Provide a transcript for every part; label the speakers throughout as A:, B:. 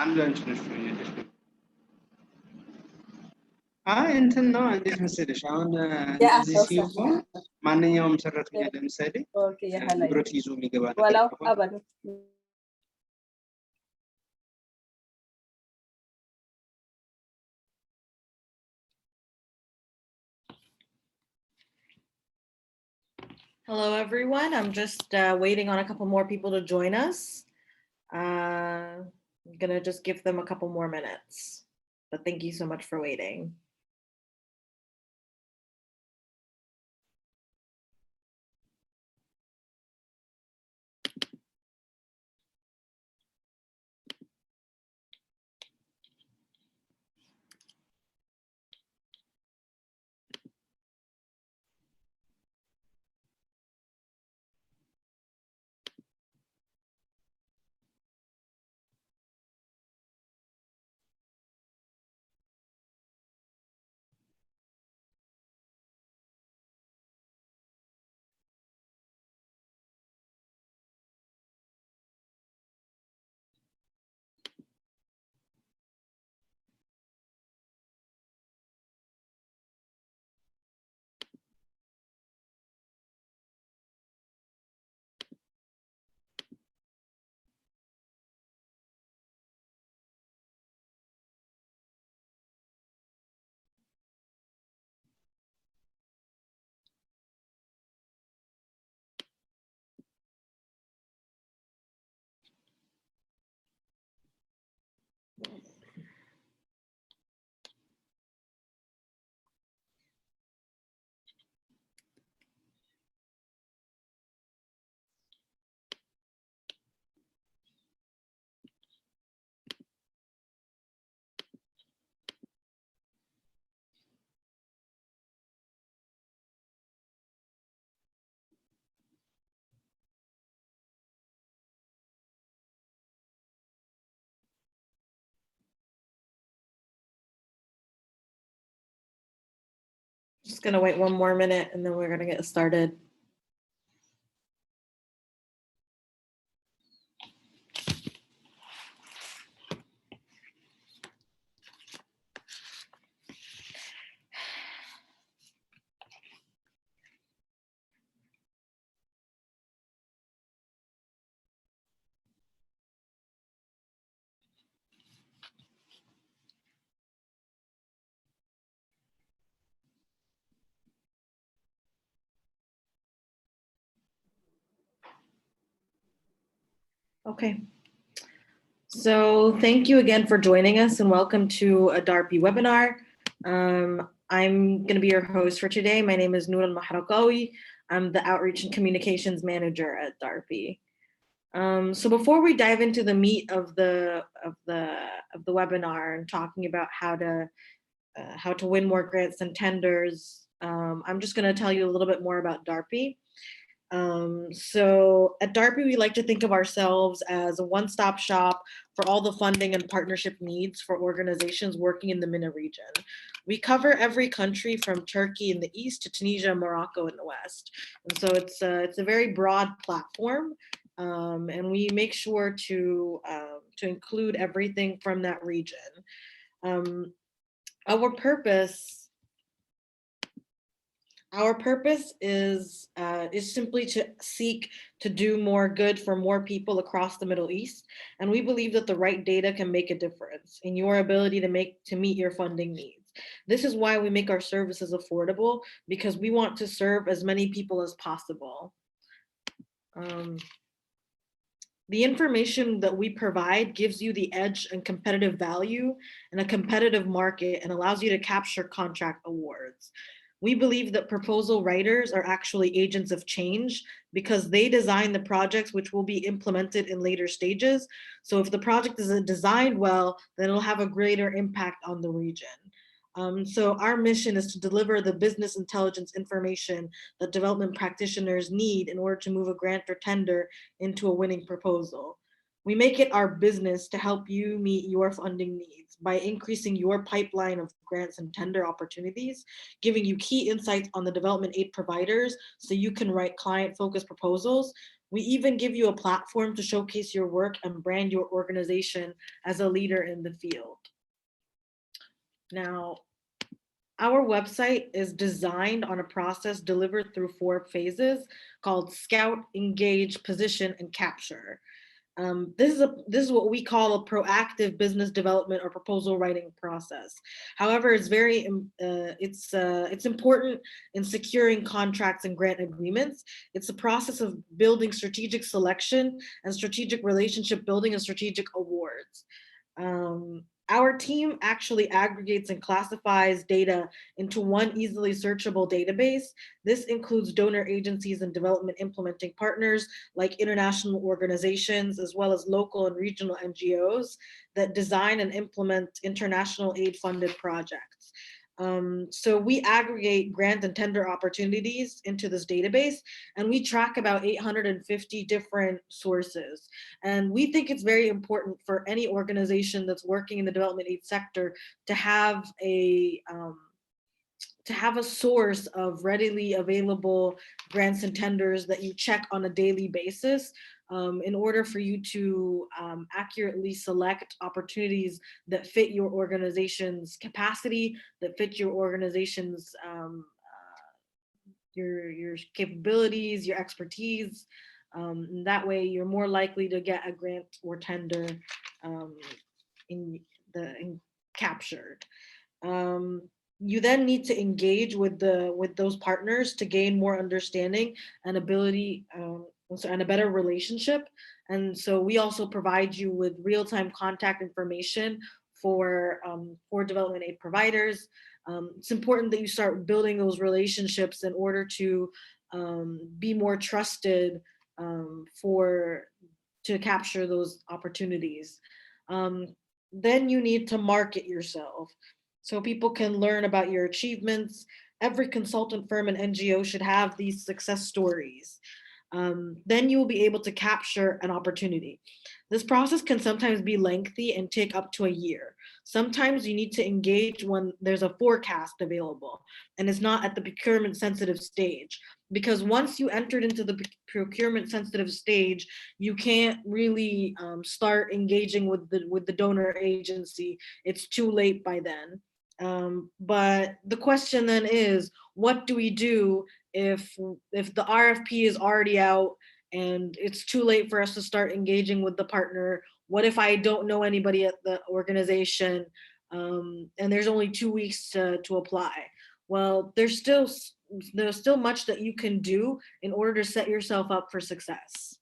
A: አንዱ አንቺ ነሽ ትሆኛለሽ። አይ እንትን ነው እንዴት መሰለሽ አሁን እንደዚህ ሲሆን ማንኛውም ሰራተኛ ለምሳሌ ንብረት ይዞ የሚገባ ነገር ከሆነ
B: Hello, everyone. I'm just waiting on a couple more people to join us. I'm going to just give them a couple more minutes. But thank you so much for waiting. Just going to wait one more minute and then we're going to get started. Okay. So thank you again for joining us and welcome to a DARPy webinar. I'm going to be your host for today. My name is Noor Al-Mahrakawi. I'm the Outreach and Communications Manager at DARPy. So before we dive into the meat of the webinar and talking about how to win more grants and tenders, I'm just going to tell you a little bit more about DARPy. So at DARPy, we like to think of ourselves as a one-stop shop for all the funding and partnership needs for organizations working in the MENA region. We cover every country from Turkey in the east to Tunisia and Morocco in the west. And so it's a very broad platform, and we make sure to include everything from that region. Our purpose is simply to seek to do more good for more people across the Middle East, and we believe that the right data can make a difference in your ability to meet your funding needs. This is why we make our services affordable, because we want to serve as many people as possible. The information that we provide gives you the edge and competitive value in a competitive market and allows you to capture contract awards. We believe that proposal writers are actually agents of change because they design the projects which will be implemented in later stages. So if the project is designed well, then it'll have a greater impact on the region. So our mission is to deliver the business intelligence information that development practitioners need in order to move a grant or tender into a winning proposal. We make it our business to help you meet your funding needs by increasing your pipeline of grants and tender opportunities, giving you key insights on the development aid providers so you can write client-focused proposals. We even give you a platform to showcase your work and brand your organization as a leader in the field. Now, our website is designed on a process delivered through 4 phases called Scout, Engage, Position, and Capture. This is what we call a proactive business development or proposal writing process. However, it's very it's important in securing contracts and grant agreements. It's a process of building strategic selection and strategic relationship building and strategic awards. Our team actually aggregates and classifies data into one easily searchable database. This includes donor agencies and development implementing partners like international organizations, as well as local and regional NGOs that design and implement international aid funded projects. So we aggregate grant and tender opportunities into this database, and we track about 850 different sources. And we think it's very important for any organization that's working in the development aid sector to have a source of readily available grants and tenders that you check on a daily basis in order for you to accurately select opportunities that fit your organization's capacity, that fit your organization's your capabilities, your expertise. That way you're more likely to get a grant or tender captured. You then need to engage with those partners to gain more understanding and ability and a better relationship. And so we also provide you with real-time contact information for development aid providers. It's important that you start building those relationships in order to be more trusted to capture those opportunities. Then you need to market yourself so people can learn about your achievements. Every consultant firm and NGO should have these success stories. Then you will be able to capture an opportunity. This process can sometimes be lengthy and take up to a year. Sometimes you need to engage when there's a forecast available and it's not at the procurement sensitive stage. Because once you entered into the procurement sensitive stage, you can't really start engaging with the donor agency. It's too late by then. But the question then is, what do we do if the RFP is already out and it's too late for us to start engaging with the partner? What if I don't know anybody at the organization and there's only 2 weeks to apply? Well, there's still much that you can do in order to set yourself up for success.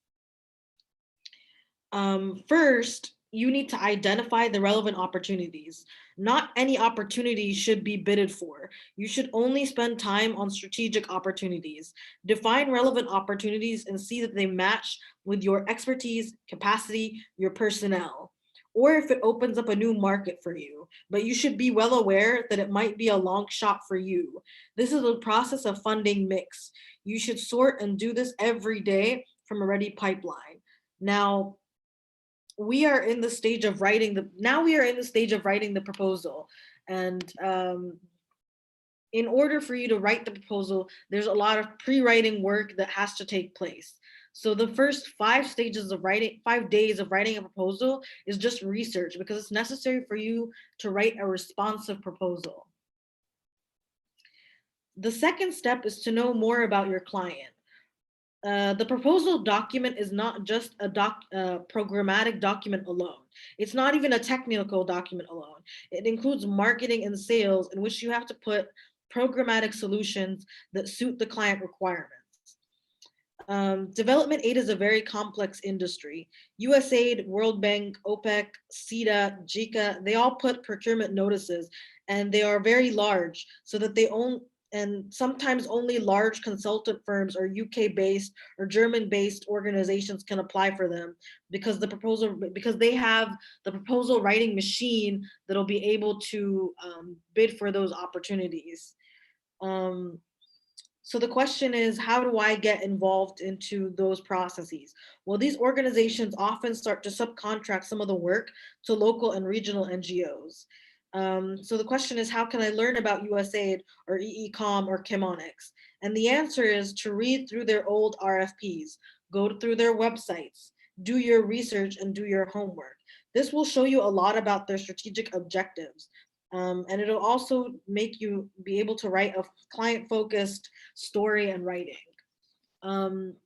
B: First, you need to identify the relevant opportunities. Not any opportunity should be bidded for. You should only spend time on strategic opportunities. Define relevant opportunities and see that they match with your expertise, capacity, your personnel, or if it opens up a new market for you. But you should be well aware that it might be a long shot for you. This is a process of funding mix. You should sort and do this every day from a ready pipeline. Now, we are in the stage of writing the proposal. And in order for you to write the proposal, there's a lot of pre-writing work that has to take place. So the first 5 days of writing a proposal is just research, because it's necessary for you to write a responsive proposal. The second step is to know more about your client. The proposal document is not just a programmatic document alone. It's not even a technical document alone. It includes marketing and sales, in which you have to put programmatic solutions that suit the client requirements. Development aid is a very complex industry. USAID, World Bank, OPEC, CETA, JICA, they all put procurement notices, and they are very large, so that and sometimes only large consultant firms or UK-based or German-based organizations can apply for them, because they have the proposal writing machine that'll be able to bid for those opportunities. So the question is, how do I get involved into those processes? Well, these organizations often start to subcontract some of the work to local and regional NGOs. So the question is, how can I learn about USAID or EECOM or Chemonix? And the answer is to read through their old RFPs, go through their websites, do your research and do your homework. This will show you a lot about their strategic objectives. And it'll also make you be able to write a client-focused story and writing.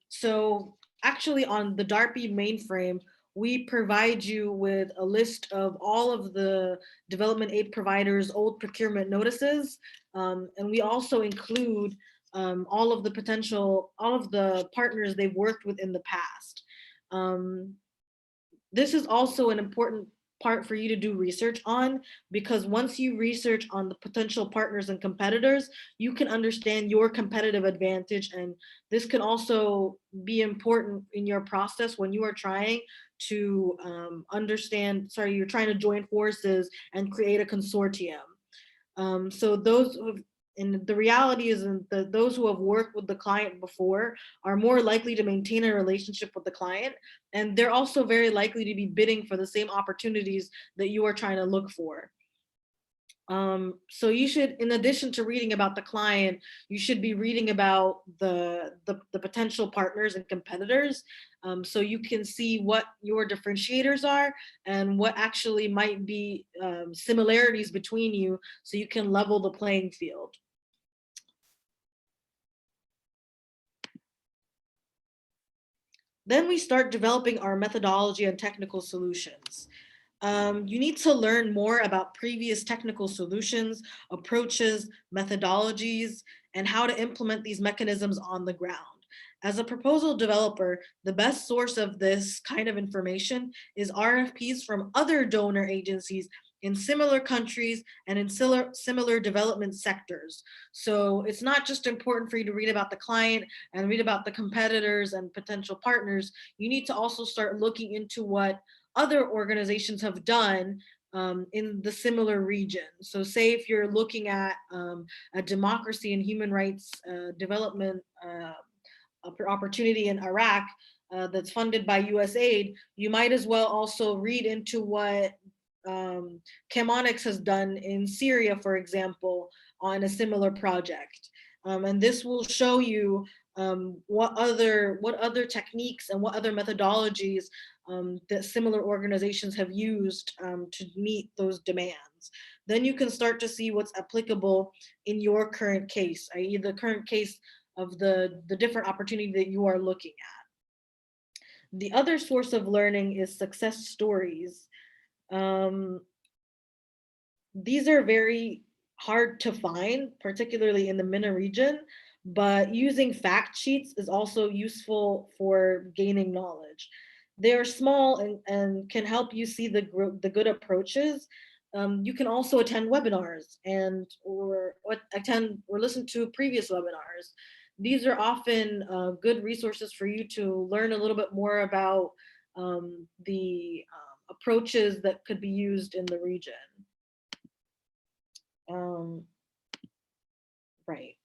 B: So actually on the DARPy mainframe, we provide you with a list of all of the development aid providers' old procurement notices. And we also include all of the partners they've worked with in the past. This is also an important part for you to do research on, because once you research on the potential partners and competitors, you can understand your competitive advantage. And this can also be important in your process when you are trying to you're trying to join forces and create a consortium. So and the reality is that those who have worked with the client before are more likely to maintain a relationship with the client, and they're also very likely to be bidding for the same opportunities that you are trying to look for. So you should, in addition to reading about the client, you should be reading about the potential partners and competitors, so you can see what your differentiators are and what actually might be similarities between you, so you can level the playing field. Then we start developing our methodology and technical solutions. You need to learn more about previous technical solutions, approaches, methodologies, and how to implement these mechanisms on the ground. As a proposal developer, the best source of this kind of information is RFPs from other donor agencies in similar countries and in similar development sectors. So it's not just important for you to read about the client and read about the competitors and potential partners. You need to also start looking into what other organizations have done in the similar region. So say if you're looking at a democracy and human rights development opportunity in Iraq that's funded by USAID, you might as well also read into what Chemonix has done in Syria, for example, on a similar project. And this will show you what other techniques and what other methodologies that similar organizations have used to meet those demands. Then you can start to see what's applicable in your current case, i.e. the current case of the different opportunity that you are looking at. The other source of learning is success stories. These are very hard to find, particularly in the MENA region, but using fact sheets is also useful for gaining knowledge. They are small and can help you see the good approaches. You can also attend webinars or listen to previous webinars. These are often good resources for you to learn a little bit more about the approaches that could be used in the region. Right.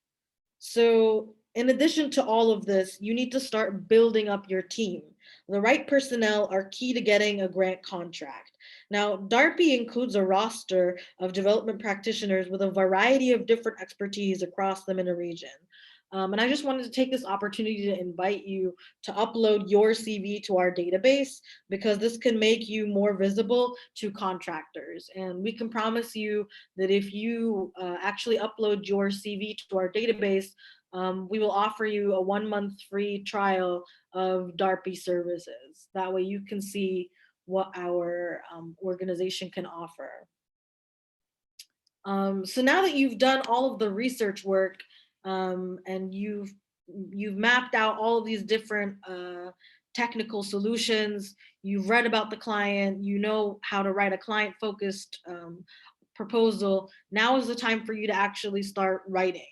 B: So in addition to all of this, you need to start building up your team. The right personnel are key to getting a grant contract. Now, DARPy includes a roster of development practitioners with a variety of different expertise across the MENA region. And I just wanted to take this opportunity to invite you to upload your CV to our database, because this can make you more visible to contractors. And we can promise you that if you actually upload your CV to our database, we will offer you a 1-month free trial of DARPy services. That way you can see what our organization can offer. So now that you've done all of the research work, and you've mapped out all of these different technical solutions, you've read about the client, you know how to write a client-focused proposal, now is the time for you to actually start writing.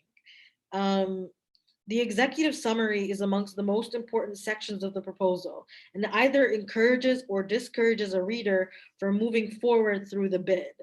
B: The executive summary is amongst the most important sections of the proposal, and either encourages or discourages a reader from moving forward through the bid.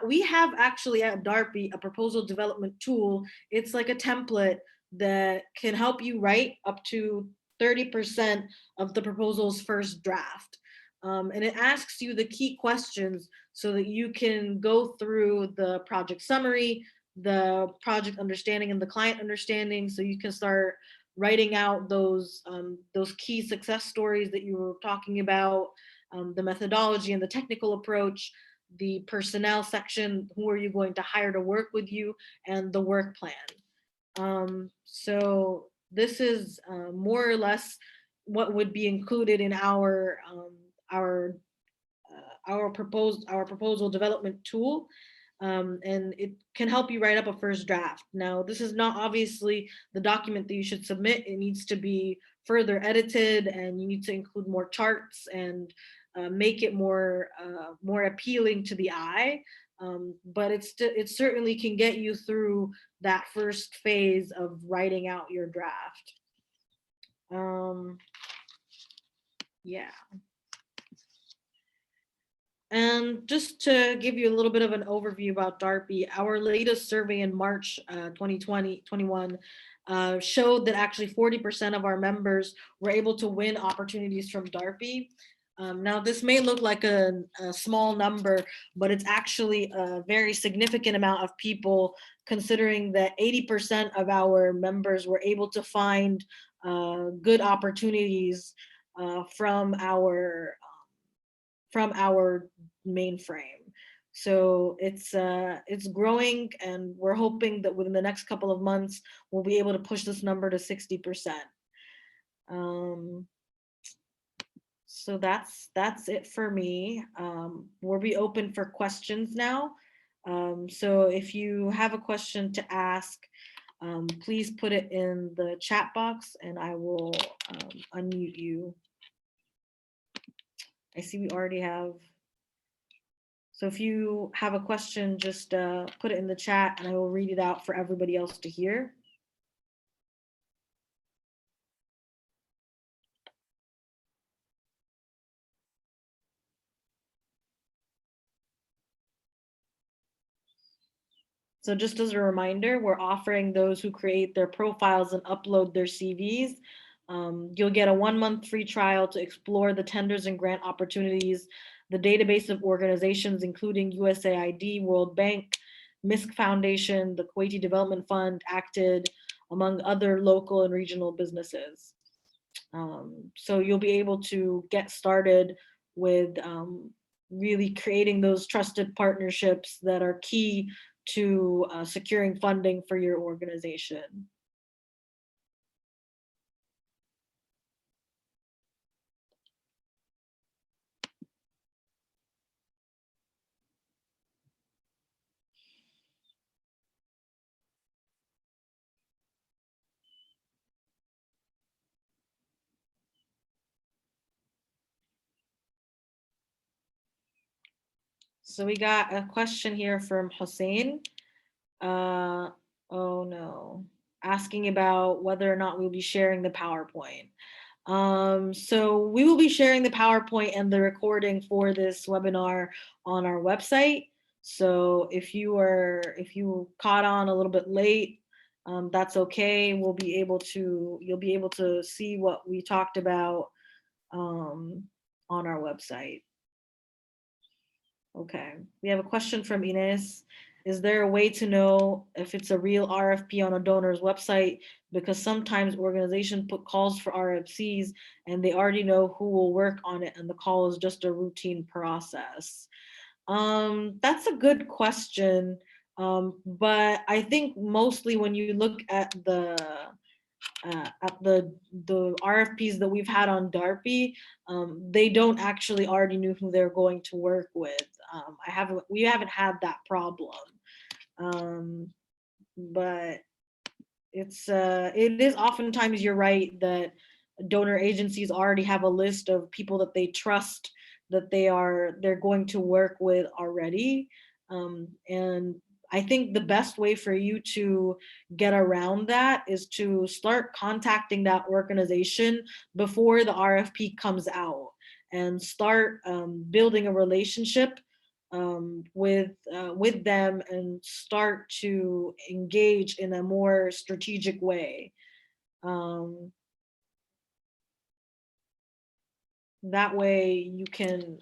B: we have actually at Darby a proposal development tool. It's like a template that can help you write up to 30% of the proposal's first draft. And it asks you the key questions so that you can go through the project summary, the project understanding, and the client understanding, so you can start writing out those key success stories that you were talking about, the methodology and the technical approach, the personnel section, who are you going to hire to work with you, and the work plan. So this is more or less what would be included in our proposal development tool. And it can help you write up a first draft. Now, this is not obviously the document that you should submit. It needs to be further edited, and you need to include more charts and make it more appealing to the eye. But it certainly can get you through that first phase of writing out your draft. Yeah. And just to give you a little bit of an overview about Darby, our latest survey in March 2021 showed that actually 40% of our members were able to win opportunities from Darby. Now, this may look like a small number, but it's actually a very significant amount of people, considering that 80% of our members were able to find good opportunities from our mainframe. So it's growing, and we're hoping that within the next couple of months we'll be able to push this number to 60%. So that's it for me. We'll be open for questions now. So if you have a question to ask, please put it in the chat box and I will unmute you. I see we already have. So if you have a question, just put it in the chat and I will read it out for everybody else to hear. So just as a reminder, we're offering those who create their profiles and upload their CVs. You'll get a 1-month free trial to explore the tenders and grant opportunities, the database of organizations, including USAID, World Bank, MISC Foundation, the Kuwaiti Development Fund, Acted, among other local and regional businesses. So you'll be able to get started with really creating those trusted partnerships that are key to securing funding for your organization. So we got a question here from Hussein. Oh no, asking about whether or not we'll be sharing the PowerPoint. So we will be sharing the PowerPoint and the recording for this webinar on our website. So if you caught on a little bit late, that's okay. You'll be able to see what we talked about on our website. Okay, we have a question from Ines. Is there a way to know if it's a real RFP on a donor's website? Because sometimes organizations put calls for RFCs and they already know who will work on it and the call is just a routine process. That's a good question. But I think mostly when you look at the RFPs that we've had on Darby, they don't actually already know who they're going to work with. We haven't had that problem, but it is oftentimes, you're right, that donor agencies already have a list of people that they trust, that they're going to work with already, and I think the best way for you to get around that is to start contacting that organization before the RFP comes out and start building a relationship with them and start to engage in a more strategic way. That way you can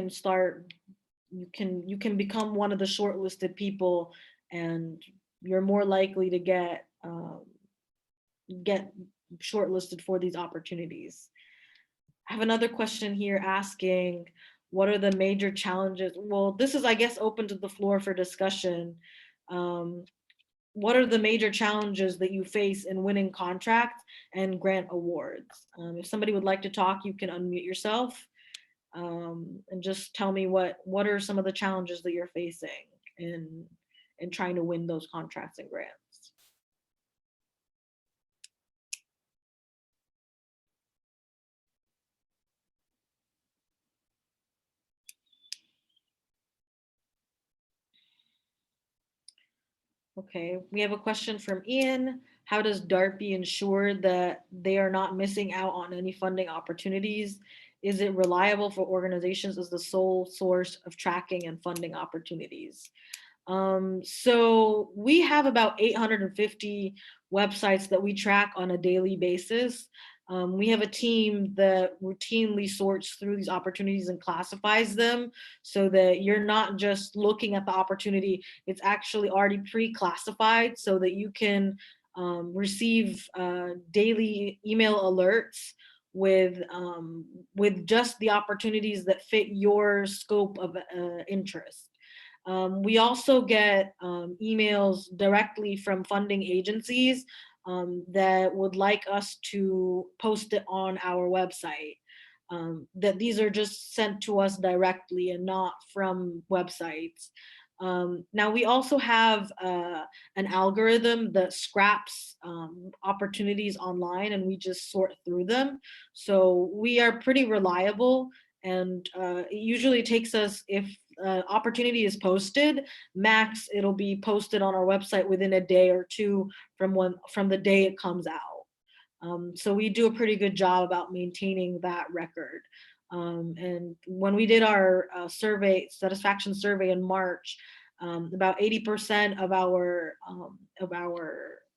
B: start, you can become one of the shortlisted people, and you're more likely to get shortlisted for these opportunities. I have another question here asking, what are the major challenges? Well, this is, I guess, open to the floor for discussion. What are the major challenges that you face in winning contracts and grant awards? If somebody would like to talk, you can unmute yourself, and just tell me what are some of the challenges that you're facing in trying to win those contracts and grants. Okay, we have a question from Ian. How does DARPy ensure that they are not missing out on any funding opportunities? Is it reliable for organizations as the sole source of tracking and funding opportunities? So we have about 850 websites that we track on a daily basis. We have a team that routinely sorts through these opportunities and classifies them so that you're not just looking at the opportunity, it's actually already pre-classified so that you can receive daily email alerts with just the opportunities that fit your scope of interest. We also get emails directly from funding agencies that would like us to post it on our website. That these are just sent to us directly and not from websites. Now we also have an algorithm that scraps opportunities online, and we just sort through them. So we are pretty reliable, and it usually takes us, if opportunity is posted, max it'll be posted on our website within a day or two from the day it comes out. So we do a pretty good job about maintaining that record. And when we did our satisfaction survey in March, about 80% of our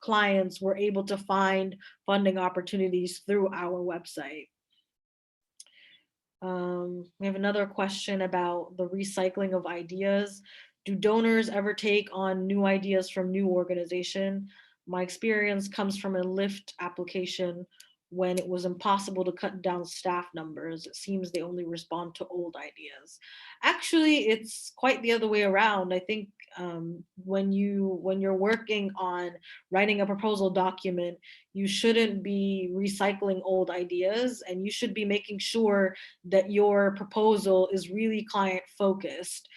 B: clients were able to find funding opportunities through our website. We have another question about the recycling of ideas. Do donors ever take on new ideas from new organization? My experience comes from a Lyft application. When it was impossible to cut down staff numbers, it seems they only respond to old ideas. Actually, it's quite the other way around. I think when you're working on writing a proposal document, you shouldn't be recycling old ideas, and you should be making sure that your proposal is really client focused.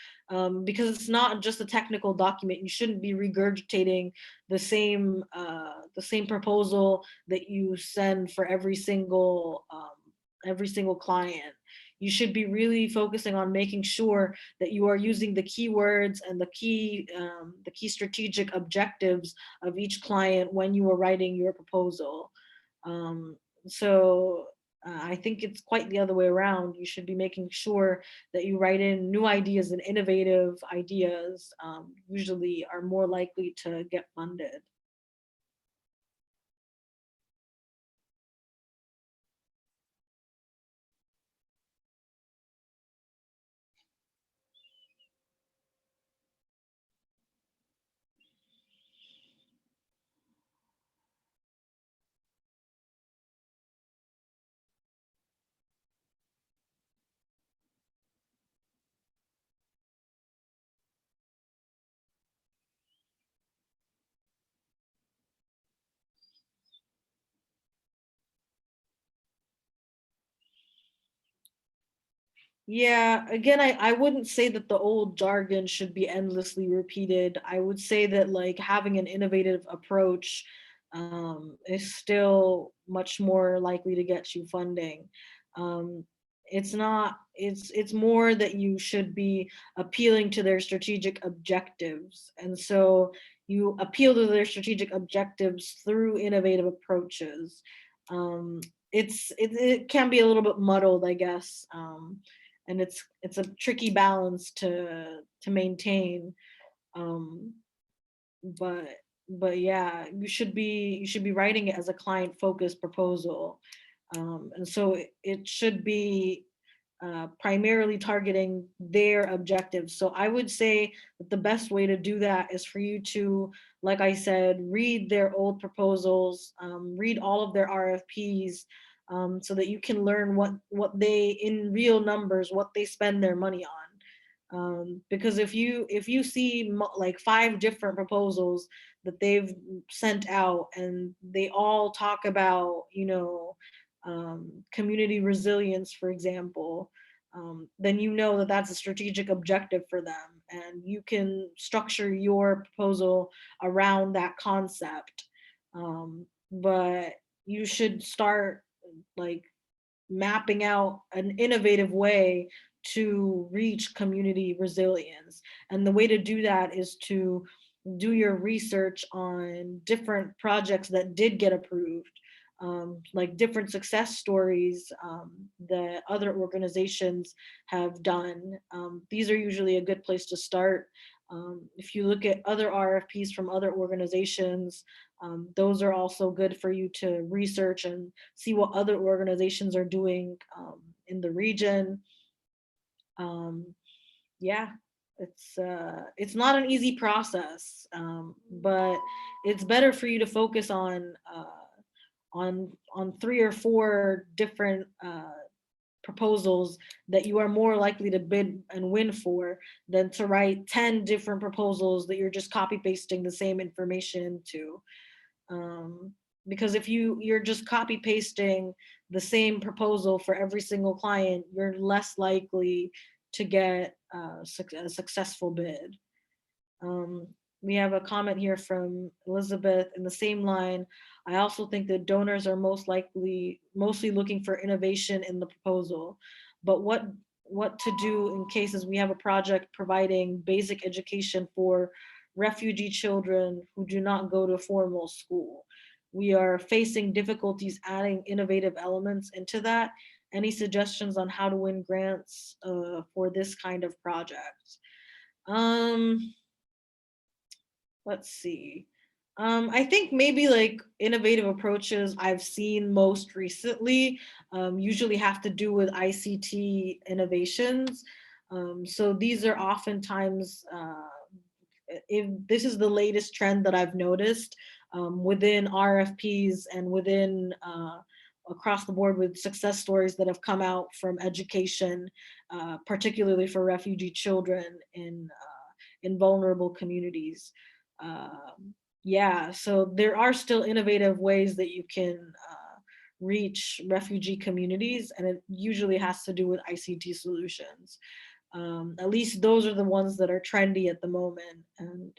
B: Because it's not just a technical document. You shouldn't be regurgitating the same proposal that you send for every single client. You should be really focusing on making sure that you are using the keywords and the key strategic objectives of each client when you are writing your proposal. So I think it's quite the other way around. You should be making sure that you write in new ideas, and innovative ideas usually are more likely to get funded. Yeah, again, I wouldn't say that the old jargon should be endlessly repeated. I would say that like having an innovative approach is still much more likely to get you funding. It's not, it's more that you should be appealing to their strategic objectives. And so you appeal to their strategic objectives through innovative approaches. It can be a little bit muddled, I guess. and it's a tricky balance to maintain. But yeah, you should be writing it as a client focused proposal, and so it should be primarily targeting their objectives. So I would say that the best way to do that is for you to, like I said, read their old proposals, read all of their RFPs, so that you can learn what they, in real numbers, what they spend their money on. Because if you see like 5 different proposals that they've sent out and they all talk about, community resilience, for example, then you know that that's a strategic objective for them, and you can structure your proposal around that concept. But you should start like mapping out an innovative way to reach community resilience. And the way to do that is to do your research on different projects that did get approved, like different success stories that other organizations have done. These are usually a good place to start. If you look at other RFPs from other organizations, those are also good for you to research and see what other organizations are doing in the region. Yeah, it's not an easy process, but it's better for you to focus on 3 or 4 different proposals that you are more likely to bid and win for than to write 10 different proposals that you're just copy pasting the same information into. Because if you're just copy pasting the same proposal for every single client, you're less likely to get a successful bid. We have a comment here from Elizabeth in the same line. I also think that donors are mostly looking for innovation in the proposal, but what to do in cases we have a project providing basic education for refugee children who do not go to formal school. We are facing difficulties adding innovative elements into that. Any suggestions on how to win grants for this kind of project? Let's see. I think maybe like innovative approaches I've seen most recently usually have to do with ICT innovations. So these are oftentimes, if this is the latest trend that I've noticed within RFPs and within across the board with success stories that have come out from education, particularly for refugee children in vulnerable communities. Yeah, so there are still innovative ways that you can reach refugee communities, and it usually has to do with ICT solutions. At least those are the ones that are trendy at the moment and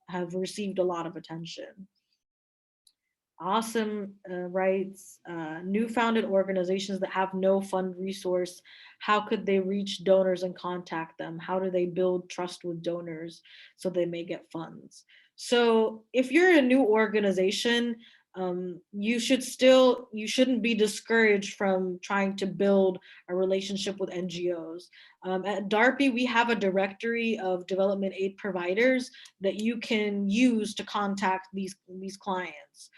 B: have received a lot of attention. Awesome writes, new founded organizations that have no fund resource, how could they reach donors and contact them? How do they build trust with donors so they may get funds? So if you're a new organization, you shouldn't be discouraged from trying to build a relationship with NGOs. At DARPy, we have a directory of development aid providers that you can use to contact these clients.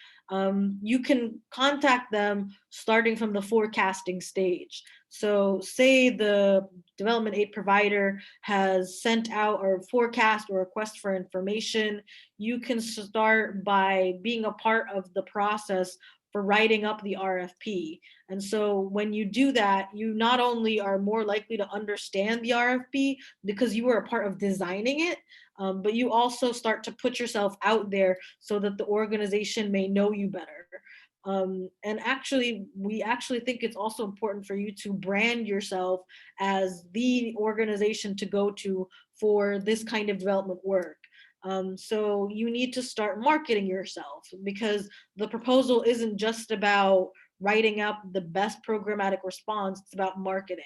B: You can contact them starting from the forecasting stage. So say the development aid provider has sent out a forecast or request for information, you can start by being a part of the process for writing up the RFP. And so when you do that, you not only are more likely to understand the RFP because you were a part of designing it, but you also start to put yourself out there so that the organization may know you better. And actually, we actually think it's also important for you to brand yourself as the organization to go to for this kind of development work. So you need to start marketing yourself, because the proposal isn't just about writing up the best programmatic response, it's about marketing.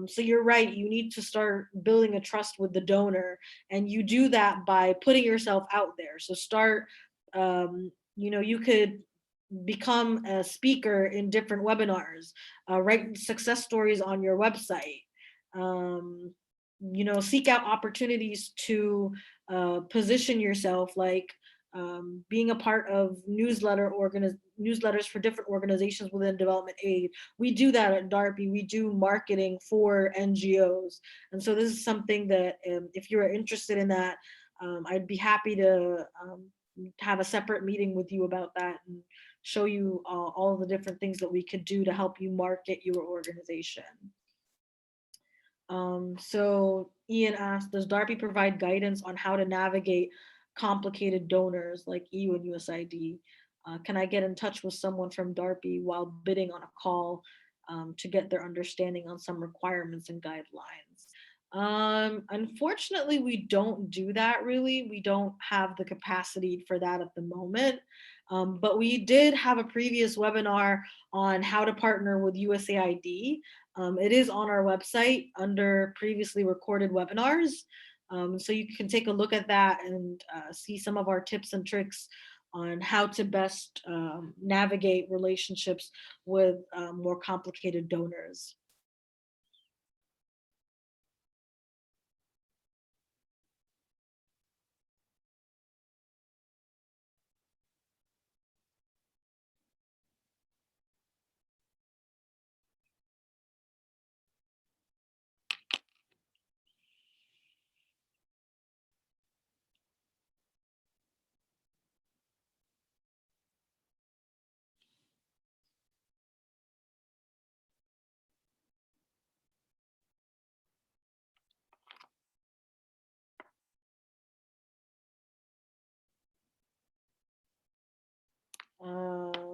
B: So you're right, you need to start building a trust with the donor, and you do that by putting yourself out there. So start, you could become a speaker in different webinars, write success stories on your website. you know, seek out opportunities to position yourself, like being a part of newsletters for different organizations within development aid. We do that at DARPy. We do marketing for NGOs. And so this is something that if you're interested in that, I'd be happy to have a separate meeting with you about that and show you all of the different things that we could do to help you market your organization. So Ian asked, does DARPy provide guidance on how to navigate complicated donors like EU and USAID? Can I get in touch with someone from DARPy while bidding on a call to get their understanding on some requirements and guidelines? Unfortunately, we don't do that really. We don't have the capacity for that at the moment. But we did have a previous webinar on how to partner with USAID. It is on our website under previously recorded webinars. So you can take a look at that and see some of our tips and tricks on how to best navigate relationships with more complicated donors.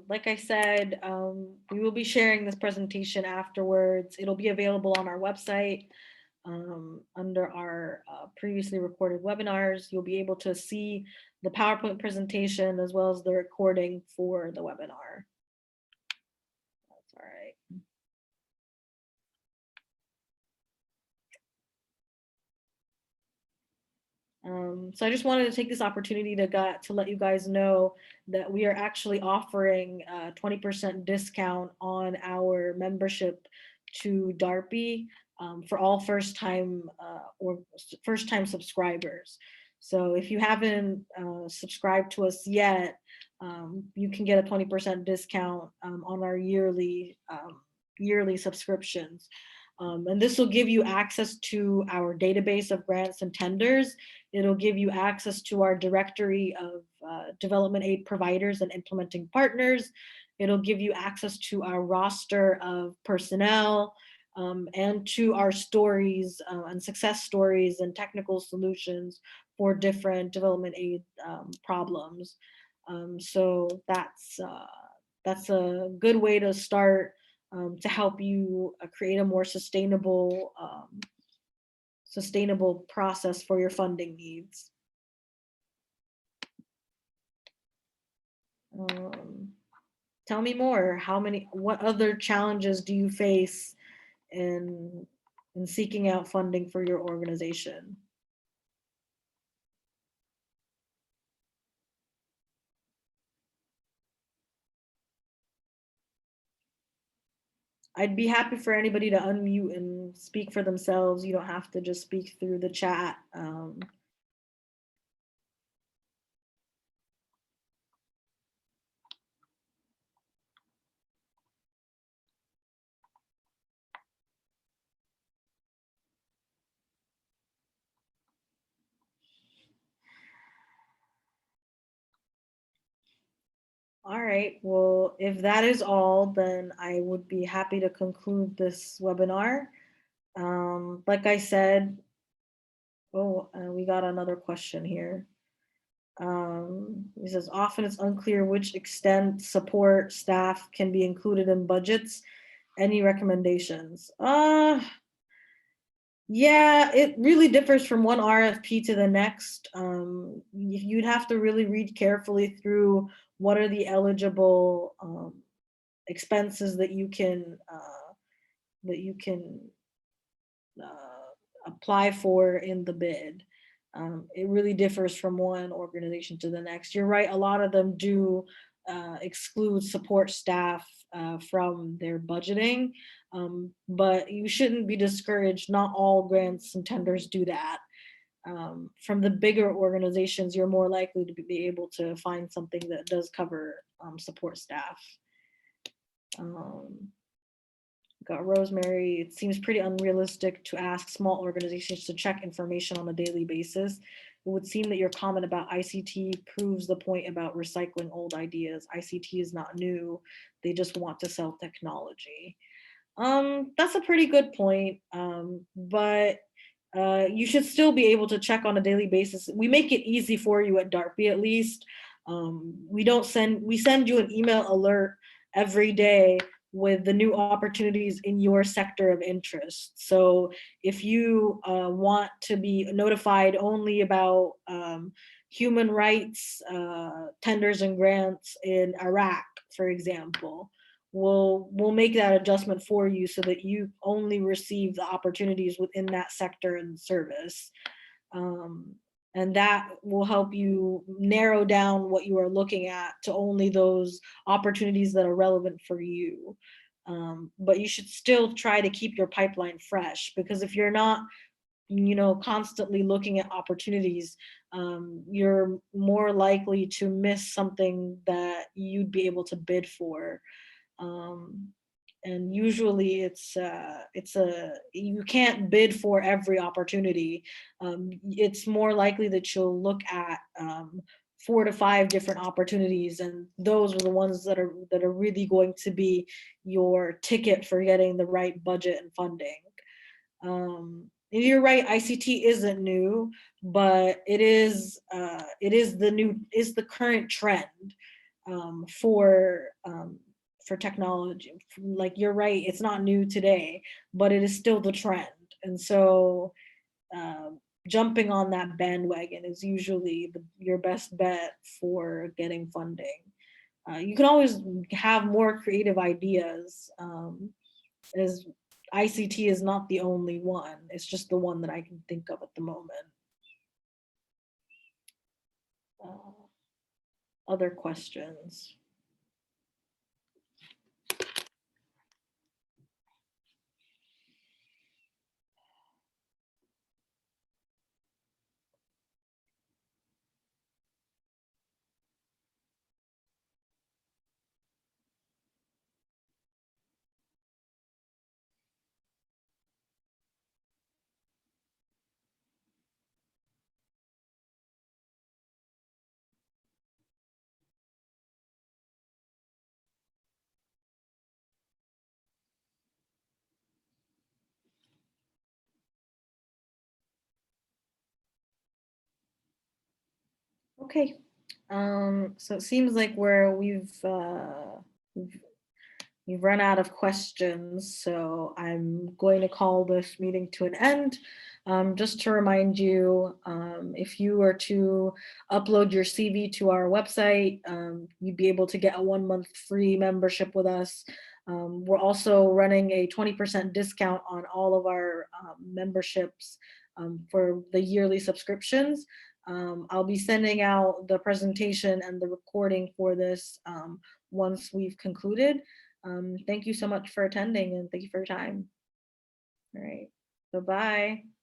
B: Like I said, we will be sharing this presentation afterwards. It'll be available on our website under our previously recorded webinars. You'll be able to see the PowerPoint presentation as well as the recording for the webinar. That's all right. So I just wanted to take this opportunity to let you guys know that we are actually offering a 20% discount on our membership to DARPy for all first-time subscribers. So if you haven't subscribed to us yet, you can get a 20% discount on our yearly subscriptions. And this will give you access to our database of grants and tenders. It'll give you access to our directory of development aid providers and implementing partners. It'll give you access to our roster of personnel and to our stories and success stories and technical solutions for different development aid problems. So that's a good way to start to help you create a more sustainable process for your funding needs. Tell me more. What other challenges do you face in seeking out funding for your organization? I'd be happy for anybody to unmute and speak for themselves. You don't have to just speak through the chat. All right, well, if that is all, then I would be happy to conclude this webinar. Like I said, we got another question here. He says, often it's unclear which extent support staff can be included in budgets. Any recommendations? Yeah, it really differs from one RFP to the next. You'd have to really read carefully through what are the eligible expenses that you can apply for in the bid. It really differs from one organization to the next. You're right, a lot of them do exclude support staff from their budgeting, but you shouldn't be discouraged. Not all grants and tenders do that. From the bigger organizations, you're more likely to be able to find something that does cover support staff. Got Rosemary, it seems pretty unrealistic to ask small organizations to check information on a daily basis. It would seem that your comment about ICT proves the point about recycling old ideas. ICT is not new. They just want to sell technology. That's a pretty good point, but you should still be able to check on a daily basis. We make it easy for you at DARPy, at least. We send you an email alert every day with the new opportunities in your sector of interest. So if you want to be notified only about human rights tenders and grants in Iraq, for example, we'll make that adjustment for you so that you only receive the opportunities within that sector and service. And that will help you narrow down what you are looking at to only those opportunities that are relevant for you. But you should still try to keep your pipeline fresh, because if you're not, constantly looking at opportunities, you're more likely to miss something that you'd be able to bid for. And usually you can't bid for every opportunity. It's more likely that you'll look at 4 to 5 different opportunities, and those are the ones that are really going to be your ticket for getting the right budget and funding. And you're right, ICT isn't new, but it is the current trend for technology. Like, you're right, it's not new today, but it is still the trend. And so jumping on that bandwagon is usually your best bet for getting funding. You can always have more creative ideas, as ICT is not the only one. It's just the one that I can think of at the moment. Other questions? Okay, so it seems like we've run out of questions, so I'm going to call this meeting to an end. Just to remind you, if you were to upload your CV to our website, you'd be able to get a 1-month free membership with us. We're also running a 20% discount on all of our memberships for the yearly subscriptions. I'll be sending out the presentation and the recording for this once we've concluded. Thank you so much for attending, and thank you for your time. All right, bye-bye.